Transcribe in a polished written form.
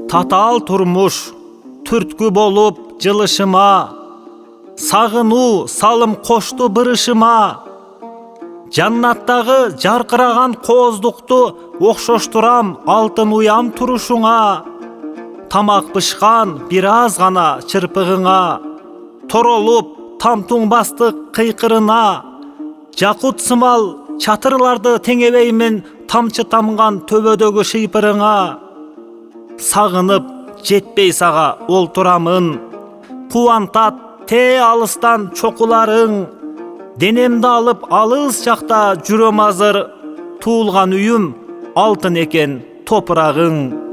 Татаал турмуш түрткү болуп жылышыма, сагынуу салым кошту бырышыма. Жаннаттагы жаркыраган кооздукту окшоштурам алтын уям турушуңа. Тамак бышкан бир аз гана чырпыгыңа, торолуп тамтуң бастык кыйкырына. Жакут сымал чатырларды теңебеймин тамчы тамган төбөдөгү шыйпырыңа. Сагынып жетпей сага олтурамын, кубантат те алыстан чокуларың. Денемди алып алыс жакта жүрөм азыр, туулган үйүм алтын экен топурагың.